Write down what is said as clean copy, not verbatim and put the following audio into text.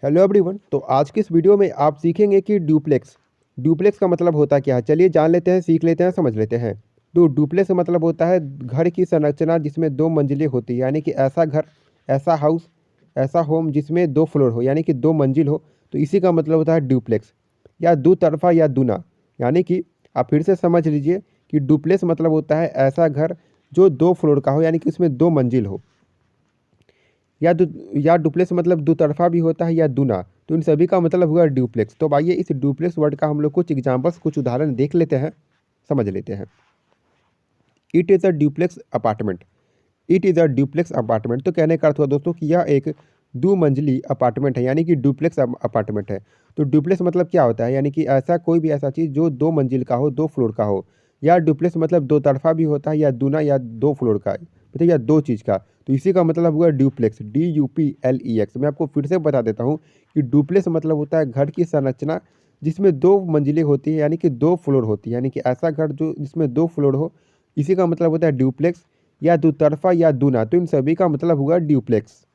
Hello everyone. तो आज की इस वीडियो में आप सीखेंगे कि ड्यूप्लेक्स ड्यूप्लेक्स का मतलब होता क्या है। चलिए जान लेते हैं, सीख लेते हैं, समझ लेते हैं। तो ड्यूप्लेक्स का मतलब होता है घर की संरचना जिसमें दो मंजिलें होती है, यानी कि ऐसा घर, ऐसा हाउस, ऐसा होम जिसमें दो फ्लोर हो, यानी कि दो मंजिल हो। तो इसी का मतलब होता है ड्यूप्लेक्स, या दो तरफा या दूना। यानी कि आप फिर से समझ लीजिए कि ड्यूप्लेक्स मतलब होता है ऐसा घर जो दो फ्लोर का हो, यानी कि उसमें दो मंजिल हो। या दु या डुप्लेक्स मतलब दुतरफा भी होता है या दूना। तो इन सभी का मतलब हुआ ड्यूप्लेक्स। तो आइए इस ड्यूप्लेक्स वर्ड का हम लोग कुछ एग्जांपल्स, कुछ उदाहरण देख लेते हैं, समझ लेते हैं। It is a duplex apartment. It is a duplex apartment तो कहने का अर्थ हुआ दोस्तों कि यह एक दो मंजिली अपार्टमेंट है, यानी कि ड्यूप्लेक्स अपार्टमेंट है। तो ड्यूप्लेक्स मतलब क्या होता है, यानी कि ऐसा कोई भी ऐसा चीज़ जो दो मंजिल का हो, दो फ्लोर का हो। या ड्यूप्लेक्स मतलब दो तरफा भी होता है, या दूना, या दो फ्लोर का, मतलब या दो चीज़ का। तो इसी का मतलब हुआ ड्यूप्लेक्स, DUPLEX। मैं आपको फिर से बता देता हूँ कि ड्यूप्लेक्स मतलब होता है घर की संरचना जिसमें दो मंजिलें होती है, यानी कि दो फ्लोर होती है, यानी कि ऐसा घर जो जिसमें दो फ्लोर हो। इसी का मतलब होता है ड्यूप्लेक्स, या दुतरफा या दूना। तो इन सभी का मतलब हुआ ड्यूप्लेक्स।